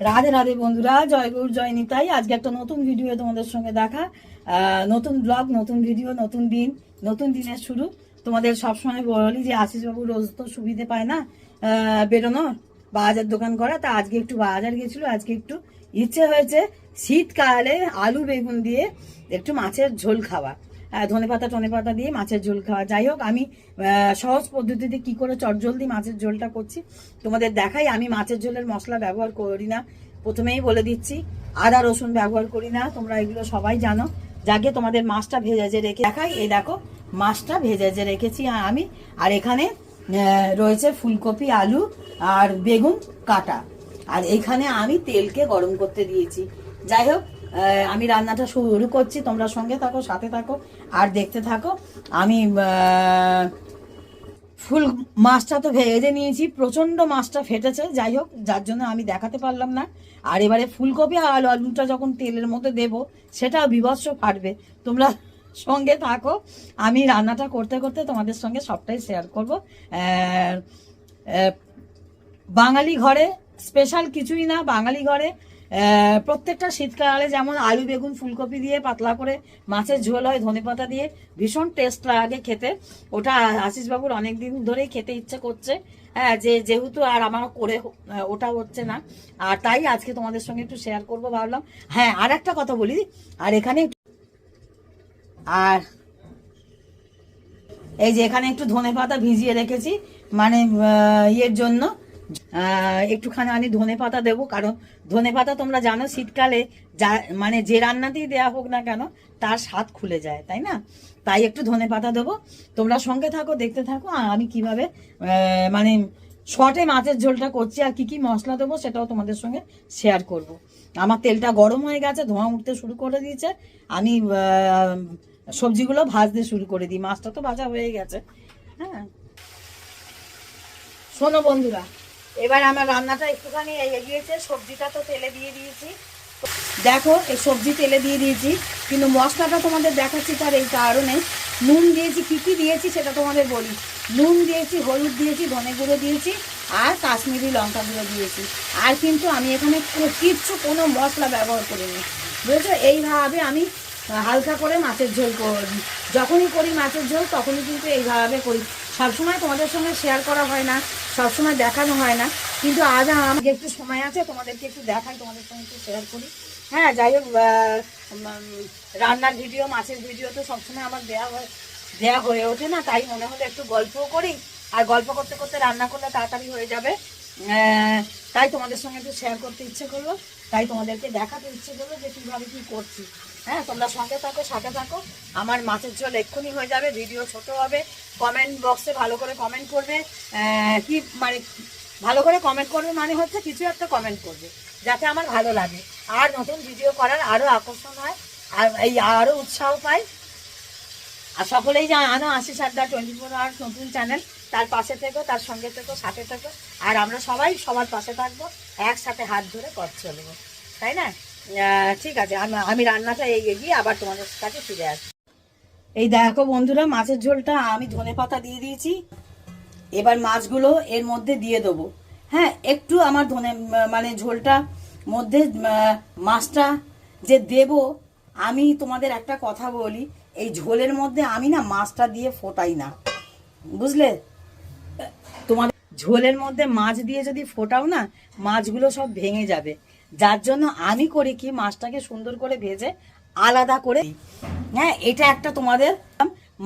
রাধে রাধে বন্ধুরা, জয় গৌর জয় নিতাই। আজকে একটা নতুন ভিডিও তোমাদের সঙ্গে দেখা, নতুন ব্লগ, নতুন ভিডিও, নতুন দিন, নতুন দিনের শুরু। তোমাদের সবসময় বলি যে আশিসবাবু রোজ তো সুবিধে পায় না বেরোনোর, বাজার দোকান করা। তা আজকে একটু বাজার গেছিল, আজকে একটু ইচ্ছে হয়েছে শীতকালে আলু বেগুন দিয়ে একটু মাছের ঝোল খাওয়া, ধনেপাতা টনেপাতা দিয়ে মাছের ঝোল খাওয়া। যাই হোক, আমি সহজ পদ্ধতিতে কি করে চটজলদি মাছের ঝোলটা করছি তোমাদের দেখাই। আমি মাছের ঝোলের মশলা ব্যবহার করি না, প্রথমেই বলে দিচ্ছি। আদা রসুন ব্যবহার করি না, তোমরা এগুলো সবাই জানো। যাকে তোমাদের মাছটা ভেজে রেখে দেখাই, এই দেখো মাছটা ভেজে রেখেছি আমি। আর এখানে রয়েছে ফুলকপি, আলু আর বেগুন কাটা। আর এইখানে আমি তেলকে গরম করতে দিয়েছি। যাই হোক, আমি রান্নাটা শুরু করছি, তোমরা সঙ্গে থাকো, সাথে থাকো আর দেখতে থাকো। আমি ফুল মাছটা তো ভেজে নিয়েছি, প্রচন্ড মাছটা ফেটেছে। যাই হোক, যার জন্য আমি দেখাতে পারলাম না। আর এবারে ফুলকপি আর আলুটা যখন তেলের মধ্যে দেব, সেটাও বিভৎস ফাটবে। তোমরা সঙ্গে থাকো, আমি রান্নাটা করতে করতে তোমাদের সঙ্গে সবটাই শেয়ার করবো। বাঙালি ঘরে স্পেশাল কিছুই না, বাঙালি ঘরে প্রত্যেকটা শীতকালে যেমন আলু বেগুন ফুলকপি দিয়ে পাতলা করে মাছের ঝোল হয় ধনেপাতা দিয়ে, ভীষণ টেস্ট লাগে খেতে। ওটা আশিসবাবুর অনেক দিন ধরেই খেতে ইচ্ছে করছে, হ্যাঁ, যেহেতু আর আমার করে ওটা হচ্ছে না, আর তাই আজকে তোমাদের সঙ্গে একটু শেয়ার করবো ভাবলাম। হ্যাঁ, আর একটা কথা বলি, আর এখানে আর এই যে এখানে একটু ধনেপাতা ভিজিয়ে রেখেছি, মানে ইয়ের জন্য, একটুখানি আমি ধনে পাতা দেবো। কারণ ধনে পাতা তোমরা জানো শীতকালে যা মানে যে রান্নাতেই দেওয়া হোক না কেন তার স্বাদ খুলে যায়, তাই না? তাই একটু ধনে পাতা দেবো। তোমরা সঙ্গে থাকো, দেখতে থাকো আমি কিভাবে মানে শর্টে মাছের ঝোলটা করছি, আর কি কি মশলা দেবো সেটাও তোমাদের সঙ্গে শেয়ার করব। আমার তেলটা গরম হয়ে গেছে, ধোঁয়া উঠতে শুরু করে দিয়েছে। আমি সবজিগুলো ভাজতে শুরু করে দিই, মাছটা তো ভাজা হয়ে গেছে। হ্যাঁ, শোনো বন্ধুরা, এবার আমার রান্নাটা একটুখানি এগিয়েছে, সবজিটা তো তেলে দিয়ে দিয়েছি। দেখো, এই সবজি তেলে দিয়ে দিয়েছি, কিন্তু মশলাটা তোমাদের দেখাচ্ছি তার এই কারণে। নুন দিয়েছি, কী কী দিয়েছি সেটা তোমাদের বলি। নুন দিয়েছি, হলুদ দিয়েছি, ধনে গুঁড়ো দিয়েছি, আর কাশ্মীরি লঙ্কা গুঁড়ো দিয়েছি। আর কিন্তু আমি এখানে কিচ্ছু কোনো মশলা ব্যবহার করিনি, বুঝেছো? এইভাবে আমি হালকা করে মাছের ঝোল করি। যখনই করি মাছের ঝোল তখনই কিন্তু এইভাবে করি। সবসময় তোমাদের সঙ্গে শেয়ার করা হয় না, সবসময় দেখানো হয় না, কিন্তু আজ আমাকে একটু সময় আছে, তোমাদেরকে একটু দেখাই, তোমাদের সঙ্গে একটু শেয়ার করি। হ্যাঁ, যাই হোক, রান্নার ভিডিও, মাছের ভিডিও তো সবসময় আমার দেওয়া হয়ে ওঠে না, তাই মনে হলো একটু গল্পও করি। আর গল্প করতে করতে রান্না করলে তাড়াতাড়ি হয়ে যাবে, তাই তোমাদের সঙ্গে একটু শেয়ার করতে ইচ্ছে করলো, তাই তোমাদেরকে দেখাতে ইচ্ছে করলো যে কীভাবে কী করছি। হ্যাঁ, তোমরা সঙ্গে থাকো, সাথে থাকো। আমার মাছের ঝোল এক্ষুনি হয়ে যাবে, ভিডিও ছোট হবে। কমেন্ট বক্সে ভালো করে কমেন্ট করবে, কি মানে ভালো করে কমেন্ট করবে মানে হচ্ছে কিছু একটা কমেন্ট করবে যাতে আমার ভালো লাগে, আর নতুন ভিডিও করার আরও আকর্ষণ হয়, আর এই আরও উৎসাহ পাই। আর সকলেই জানো আশিস আড্ডা 24 আওয়ার্স নতুন চ্যানেল, তার পাশে থেকো, তার সঙ্গে থেকো, সাথে থেকো। আর আমরা সবাই সবার পাশে থাকবো, একসাথে হাত ধরে পথ চলবো, তাই না? ঠিক আছে, আমি রান্নাটা এগিয়ে আবার তোমাদের কাছে ফিরে আসবো। এই দেখো বন্ধুরা, মাছের ঝোলটা আমি ধনেপাতা দিয়ে দিয়েছি। এবার মাছগুলো এর মধ্যে দিয়ে দেবো। হ্যাঁ, একটু আমার মানে ঝোলটা মধ্যে মাছটা যে দেব, আমি তোমাদের একটা কথা বলি, এই ঝোলের মধ্যে আমি না মাছটা দিয়ে ফোটাই না, বুঝলে? তোমার ঝোলের মধ্যে মাছ দিয়ে যদি ফোটাও না, মাছগুলো সব ভেঙে যাবে। যার জন্য আমি করি কি, মাছটাকে সুন্দর করে ভেজে আলাদা করে দিই। হ্যাঁ, এটা একটা তোমাদের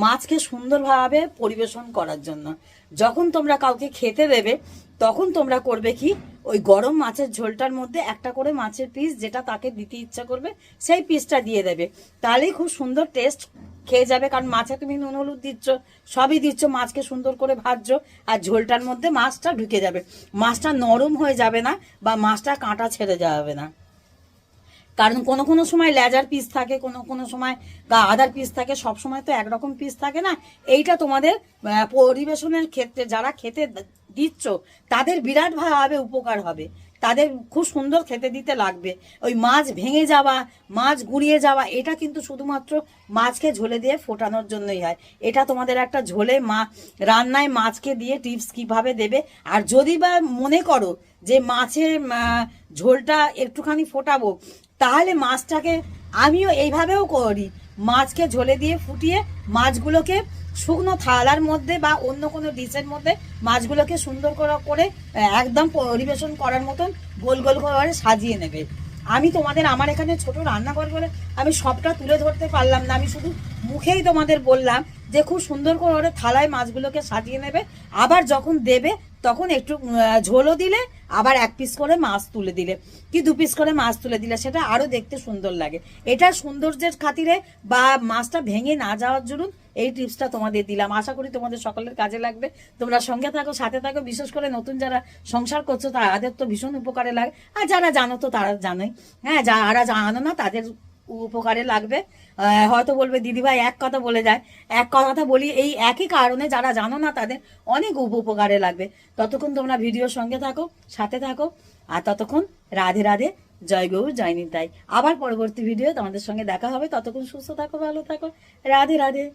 মাছকে সুন্দরভাবে পরিবেশন করার জন্য। যখন তোমরা কাউকে খেতে দেবে, তখন তোমরা করবে কি, ওই গরম মাছের ঝোলটার মধ্যে একটা করে মাছের পিস, যেটা তাকে দিতে ইচ্ছা করবে সেই পিসটা দিয়ে দেবে, তাহলেই খুব সুন্দর টেস্ট খেয়ে যাবে। কারণ মাছে তুমি নুন হলুদ দিচ্ছ, সবই দিচ্ছ, মাছকে সুন্দর করে ভাজছো, আর ঝোলটার মধ্যে মাছটা ঢুকে যাবে, মাছটা নরম হয়ে যাবে না, বা মাছটা কাঁটা ছেড়ে যাবে না। কারণ কোনো কোনো সময় লেজার পিস থাকে, কোনো কোনো সময় আদার পিস থাকে, সব সময় তো একরকম পিস থাকে না। এইটা তোমাদের পরিবেশনের ক্ষেত্রে যারা খেতে দিচ্ছ তাদের বিরাটভাবে উপকার হবে, তাদের খুব সুন্দর খেতে দিতে লাগবে। ওই মাছ ভেঙে যাওয়া, মাছ গুঁড়িয়ে যাওয়া, এটা কিন্তু শুধুমাত্র মাছকে ঝোলে দিয়ে ফোটানোর জন্যই হয়। এটা তোমাদের একটা ঝোলে রান্নায় মাছকে দিয়ে টিপস কিভাবে দেবে। আর যদি বা মনে করো যে মাছের ঝোলটা একটুখানি ফোটাবো, তাহলে মাছটাকে আমিও এইভাবেও করি, মাছকে ঝোলে দিয়ে ফুটিয়ে মাছগুলোকে শুকনো থালার মধ্যে বা অন্য কোনো ডিশের মধ্যে মাছগুলোকে সুন্দর করে একদম পরিবেশন করার মতন গোল গোল করে সাজিয়ে নেবে। আমি তোমাদের আমার এখানে ছোট রান্নাঘর বলে আমি সবটা তুলে ধরতে পারলাম না, আমি শুধু মুখেই তোমাদের বললাম যে খুব সুন্দর করে থালায় মাছগুলোকে সাজিয়ে নেবে। আবার যখন দেবে তখন একটু ঝোলও দিলে, আবার 1 পিস করে মাছ তুলে দিলে কি 2 পিস করে মাছ তুলে দিলে সেটা আরো দেখতে সুন্দর লাগে। এটা সৌন্দর্যের খাতিরে বা মাছটা ভেঙে না যাওয়ার জন্য এই টিপসটা তোমাদের দিলাম। আশা করি তোমাদের সকলের কাজে লাগবে। তোমরা সঙ্গে থাকো, সাথে থাকো। বিশেষ করে নতুন যারা সংসার করছো তাদের তো ভীষণ উপকারে লাগে, আর যারা জানো তো তারা জানোই। হ্যাঁ, যারা জানো না তাদের উপকারে লাগবে। হয়তো বলবে দিদিভাই এক কথা বলে যায়, এক কথা বলি এই একই কারণে, যারা জানো না তাদের অনেক উপকারে লাগবে। ততক্ষণ তোমরা ভিডিওর সঙ্গে থাকো, সাথে থাকো। আর ততক্ষণ রাধে রাধে, জয় গৌর, জয় নিতাই। আবার পরবর্তী ভিডিও তোমাদের সঙ্গে দেখা হবে। ততক্ষণ সুস্থ থাকো, ভালো থাকো। রাধে রাধে।